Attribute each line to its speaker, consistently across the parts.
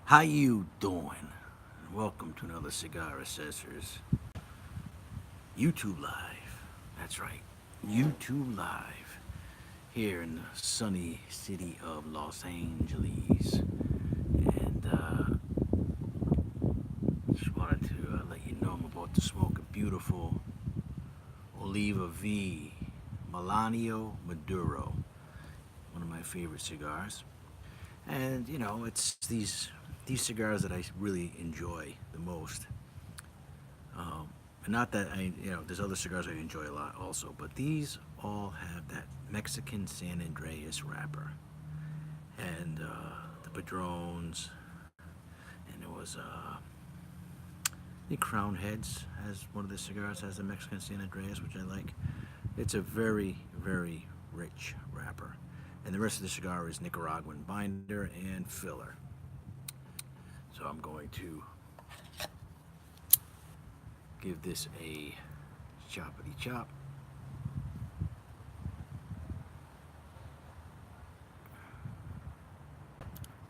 Speaker 1: How you doing? Welcome to another Cigar Assessors YouTube Live. That's right, YouTube Live here in the sunny city of Los Angeles. And just wanted to let you know I'm about to smoke a beautiful Olivia V Melanio Maduro, one of my favorite cigars. And it's these cigars that I really enjoy the most. And not that there's other cigars I enjoy a lot also, but these all have that Mexican San Andreas wrapper, and the Padrones, and there was the Crown Heads has one of the cigars has the Mexican San Andreas, which I like. It's a very very rich wrapper, and the rest of the cigar is Nicaraguan binder and filler. So I'm going to give this a choppity chop.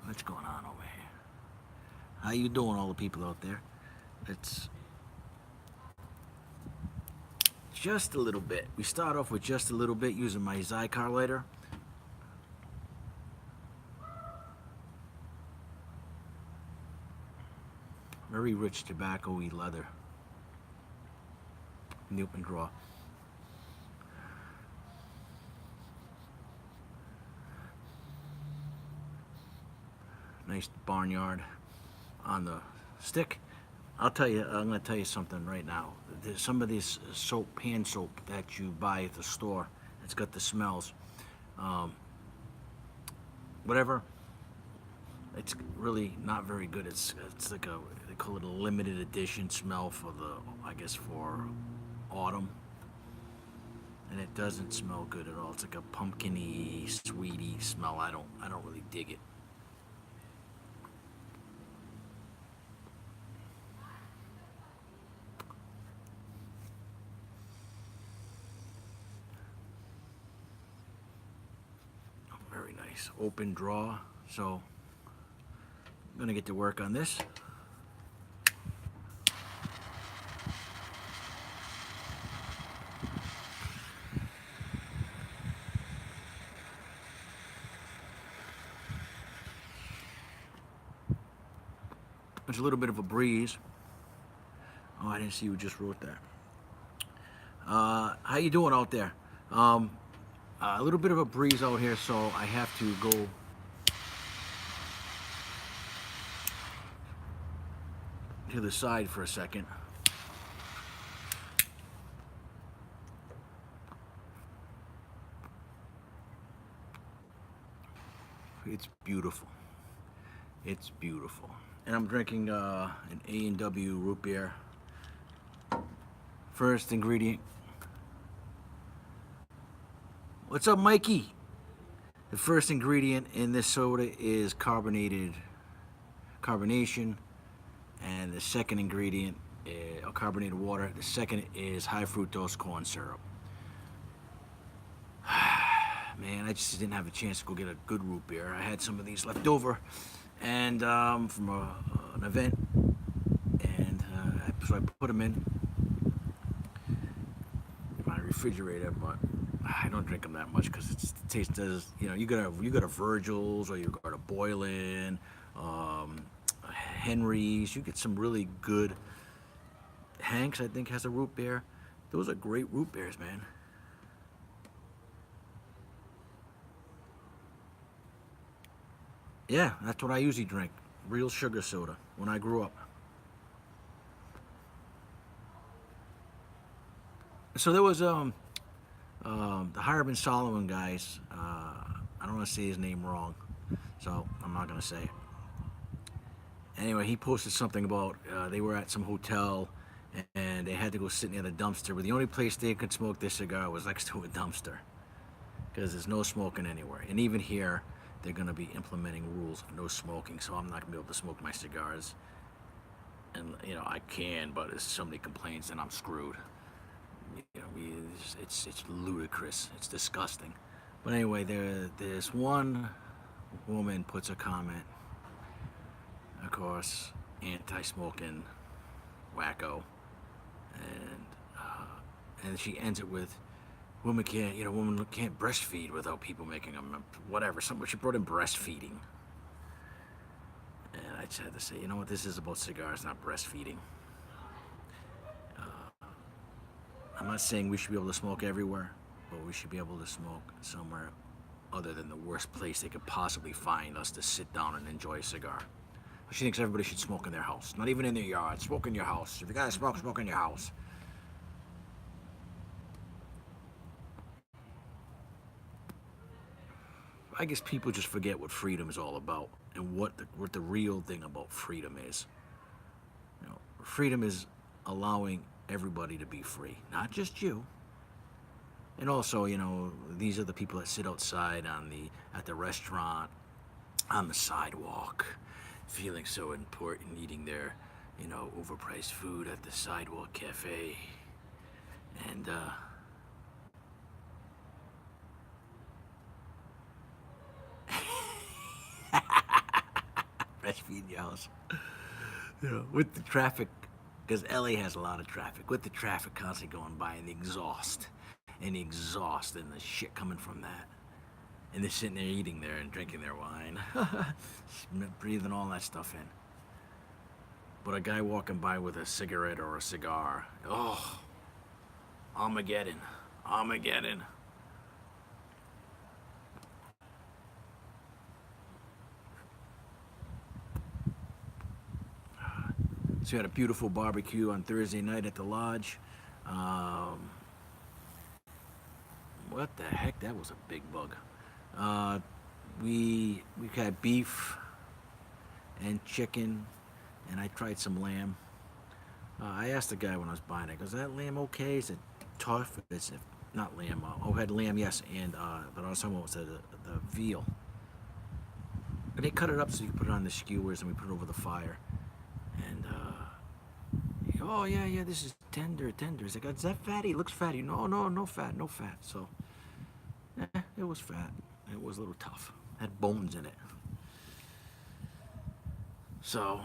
Speaker 1: What's going on over here? How you doing, all the people out there? It's just a little bit. We start off with just a little bit using my Cigar lighter. Very rich tobacco-y leather. In the open draw. Nice barnyard on the stick. I'm going to tell you something right now. There's some of this soap, hand soap that you buy at the store, it's got the smells. Whatever. It's really not very good. It's like they call it a limited edition smell for for autumn. And it doesn't smell good at all. It's like a pumpkin-y, sweety smell. I don't really dig it. Very nice. Open draw. So I'm gonna get to work on this. There's a little bit of a breeze. Oh, I didn't see you just wrote that. How you doing out there? A little bit of a breeze out here, so I have to go to the side for a second. It's beautiful. It's beautiful. And I'm drinking an A&W root beer. First ingredient. What's up, Mikey? The first ingredient in this soda is carbonation, and the second ingredient is carbonated water. The second is high fructose corn syrup. Man, I just didn't have a chance to go get a good root beer. I had some of these left over, and from an event, and so I put them in my refrigerator. But I don't drink them that much because it tastes does. You got a Virgil's or you got a Boylan, Henry's. You get some really good. Hanks, I think, has a root beer. Those are great root beers, man. Yeah, that's what I usually drink. Real sugar soda when I grew up. So there was the Hiram Solomon guys. I don't want to say his name wrong, so I'm not gonna say it. Anyway, he posted something about they were at some hotel and they had to go sit near the dumpster. But the only place they could smoke their cigar was next to a dumpster because there's no smoking anywhere. And even here, they're going to be implementing rules of no smoking, so I'm not going to be able to smoke my cigars. And I can, but if somebody complains, then I'm screwed. It's ludicrous. It's disgusting. But anyway, there's one woman puts a comment course, anti-smoking wacko, and and she ends it with, women can't breastfeed without people making them, whatever. Something she brought in breastfeeding, and I just had to say, you know what, this is about cigars, not breastfeeding. I'm not saying we should be able to smoke everywhere, but we should be able to smoke somewhere other than the worst place they could possibly find us to sit down and enjoy a cigar. She thinks everybody should smoke in their house, not even in their yard. Smoke in your house. If you gotta smoke, smoke in your house. I guess people just forget what freedom is all about and what the real thing about freedom is. Freedom is allowing everybody to be free, not just you. And also, these are the people that sit outside at the restaurant, on the sidewalk, feeling so important, eating their, overpriced food at the sidewalk cafe. And breastfeeding your house. With the traffic, because LA has a lot of traffic, with the traffic constantly going by and the exhaust and the shit coming from that. And they're sitting there eating there and drinking their wine, breathing all that stuff in. But a guy walking by with a cigarette or a cigar, oh, Armageddon. So we had a beautiful barbecue on Thursday night at the lodge. What the heck? That was a big bug. We had beef and chicken, and I tried some lamb. I asked the guy when I was buying it, "Is that lamb okay? Is it tough?" It's not lamb. Had lamb, yes, and but I was talking about the veal. And they cut it up so you can put it on the skewers, and we put it over the fire. And oh yeah, this is tender. He's like, "Is that fatty? It looks fatty." No fat. So, it was fat. It was a little tough. It had bones in it. So,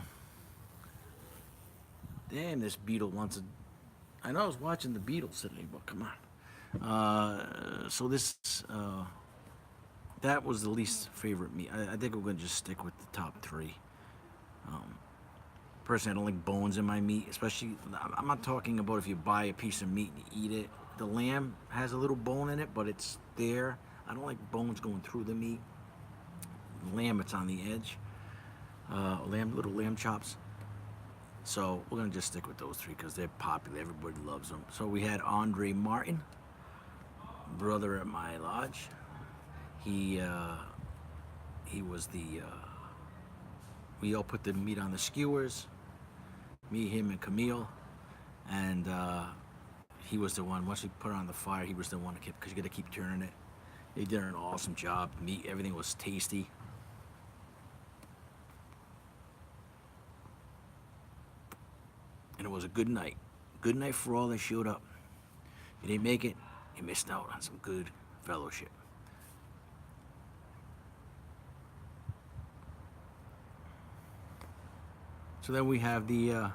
Speaker 1: damn, this beetle wants to. I know I was watching the Beatles today, but come on. So that was the least favorite meat. I think we're gonna just stick with the top three. Personally, I don't like bones in my meat, especially. I'm not talking about if you buy a piece of meat and you eat it. The lamb has a little bone in it, but it's there. I don't like bones going through the meat. Lamb, it's on the edge. Little lamb chops. So we're gonna just stick with those three because they're popular. Everybody loves them. So we had Andre Martin, brother at my lodge. He was the. We all put the meat on the skewers. Me, him, and Camille, and he was the one. Once we put it on the fire, he was the one to keep, because you got to keep turning it. He did an awesome job. Meat, everything was tasty. And it was a good night. Good night for all that showed up. You didn't make it, you missed out on some good fellowship. So then we have the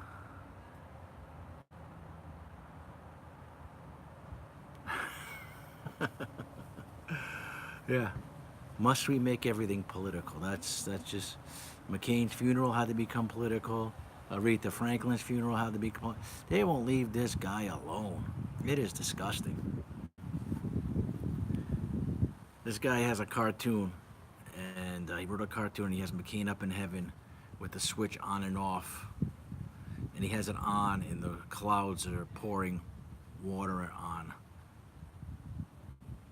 Speaker 1: yeah. Must we make everything political? That's just McCain's funeral had to become political. Aretha Franklin's funeral had to be. They won't leave this guy alone. It is disgusting. This guy has a cartoon, and he wrote a cartoon. He has McCain up in heaven with the switch on and off, and he has it on, and the clouds are pouring water on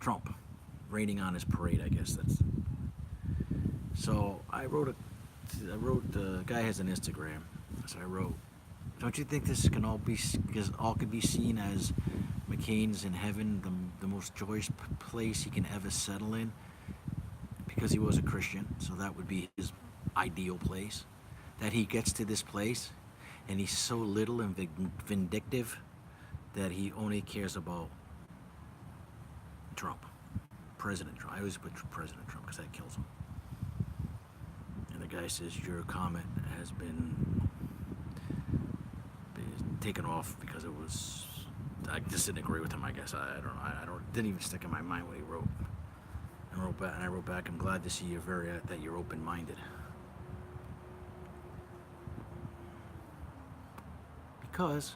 Speaker 1: Trump, raining on his parade. I guess that's. So the guy has an Instagram. So I wrote, "Don't you think this can all be, because all could be seen as McCain's in heaven, the most joyous place he can ever settle in, because he was a Christian, so that would be his ideal place. That he gets to this place, and he's so little and vindictive that he only cares about Trump, President Trump. I always put President Trump because that kills him." And the guy says your comment has been taken off because it was. I just didn't agree with him. I guess I don't know. I don't didn't even stick in my mind what he wrote. I wrote back. I'm glad to see that you're open-minded. Because,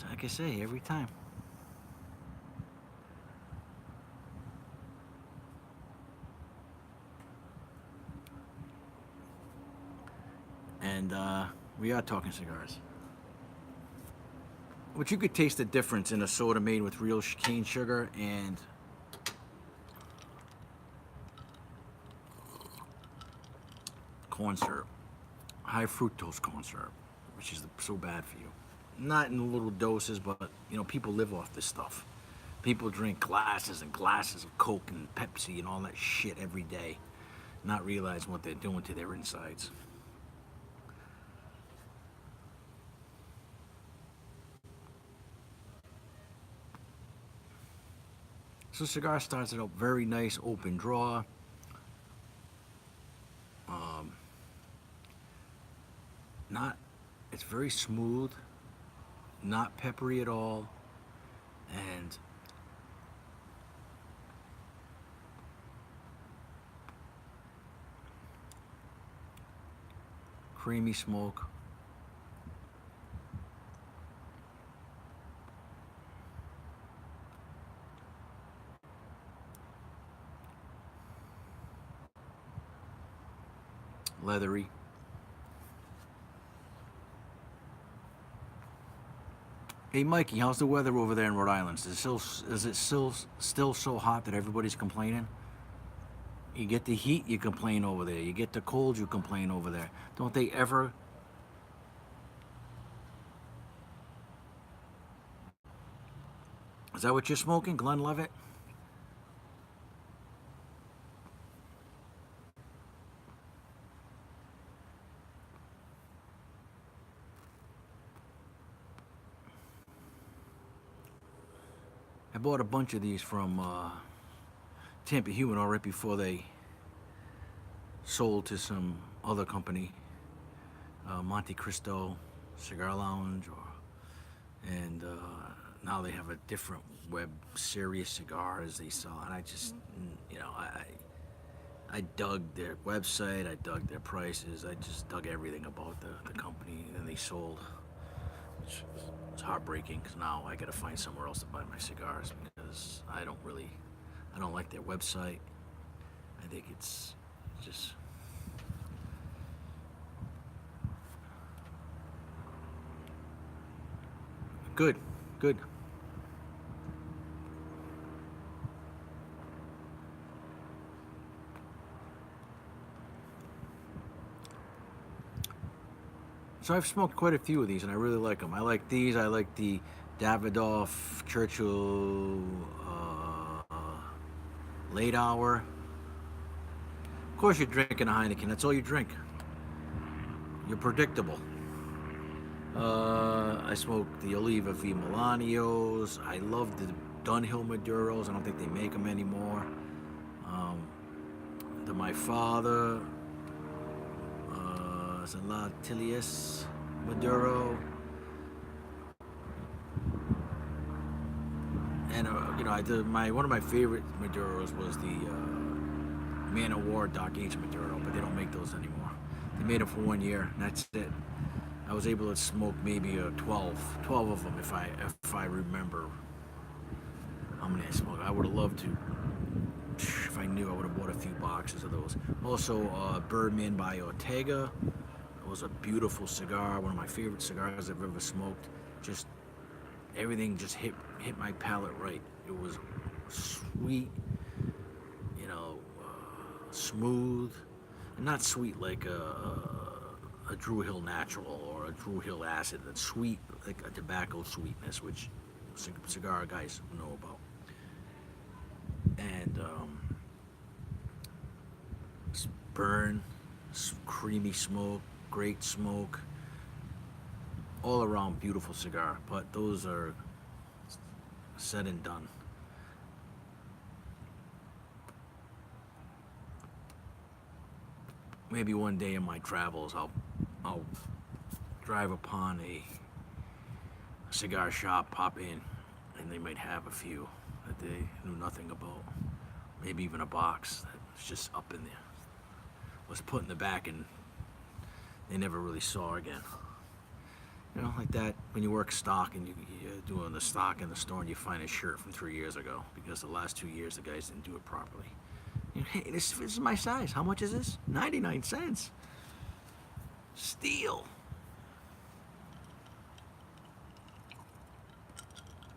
Speaker 1: like I say, every time. And we are talking cigars. But you could taste the difference in a soda made with real cane sugar and corn syrup. High fructose corn syrup, which is so bad for you. Not in little doses, but people live off this stuff. People drink glasses and glasses of Coke and Pepsi and all that shit every day, not realizing what they're doing to their insides. So cigar starts it up very nice, open draw. It's very smooth, not peppery at all, and creamy smoke. Leathery. Hey Mikey, how's the weather over there in Rhode Island? Is it still so hot that everybody's complaining? You get the heat, you complain over there. You get the cold, you complain over there. Don't they ever? Is that what you're smoking, Glenlivet? I bought a bunch of these from Tampa Humidor right before they sold to some other company, Monte Cristo Cigar Lounge, and now they have a different web series cigars they sell, and I just, I dug their website, I dug their prices, I just dug everything about the company, and they sold, which was heartbreaking because now I got to find somewhere else to buy my cigars because I don't like their website. I think it's just good. So I've smoked quite a few of these, and I really like them. I like these. I like the Davidoff Churchill Late Hour. Of course, you're drinking a Heineken. That's all you drink. You're predictable. I smoked the Olivia V Melanios. I love the Dunhill Maduros. I don't think they make them anymore. My father. La Tilius Maduro, and I did one of my favorite Maduros was the Man of War Dark Age Maduro, but they don't make those anymore. They made them for 1 year, and that's it. I was able to smoke maybe 12 of them if I remember how many I smoked. I would have loved to. If I knew, I would have bought a few boxes of those. Also, Birdman by Ortega. It was a beautiful cigar, one of my favorite cigars I've ever smoked. Just everything just hit my palate right. It was sweet, smooth, and not sweet like a Drew Hill Natural or a Drew Hill Acid. That's sweet like a tobacco sweetness, which cigar guys know about. And burn, creamy smoke. Great smoke, all around beautiful cigar, but those are said and done. maybe one day in my travels, I'll drive upon a cigar shop, pop in, and they might have a few that they knew nothing about. Maybe even a box that's just up in there, was put in the back, and they never really saw again. You know, like that when you work stock and you're doing the stock in the store and you find a shirt from 3 years ago because the last 2 years the guys didn't do it properly. You know, hey, this is my size. How much is this? 99 cents. Steal.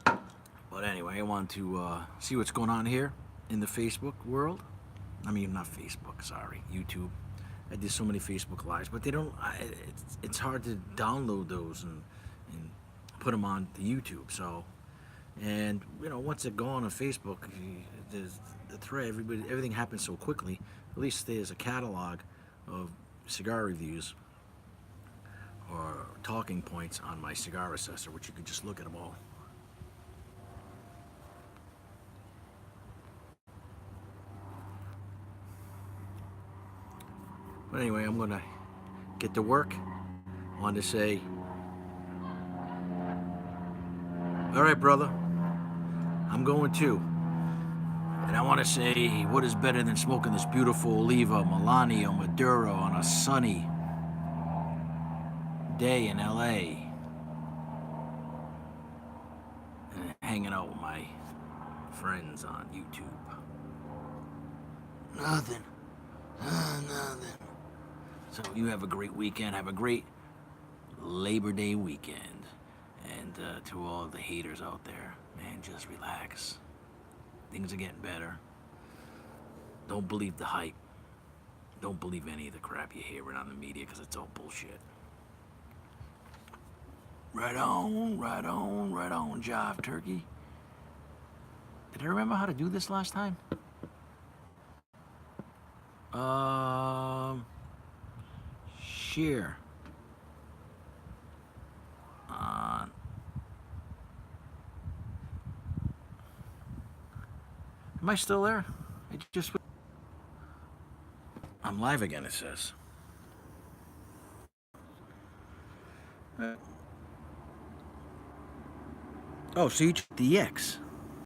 Speaker 1: But anyway, I want to see what's going on here in the Facebook world. I mean, not Facebook, sorry, YouTube. I did so many Facebook Lives, but they don't. It's hard to download those and put them on the YouTube. So, and you know, once they're gone on Facebook, the thread, everything happens so quickly. At least there's a catalog of cigar reviews or talking points on my cigar assessor, which you can just look at them all. But anyway, I'm gonna get to work. I wanted to say, all right, brother, I'm going too. And I want to say, what is better than smoking this beautiful Olivia, Melanio, Maduro on a sunny day in LA and hanging out with my friends on YouTube? Nothing. Nothing. So you have a great weekend. Have a great Labor Day weekend. And to all the haters out there, man, just relax. Things are getting better. Don't believe the hype. Don't believe any of the crap you hear on the media because it's all bullshit. Right on, right on, right on, Jive Turkey. Did I remember how to do this last time? Share. Am I still there? I'm live again, it says. Oh, so you checked the X.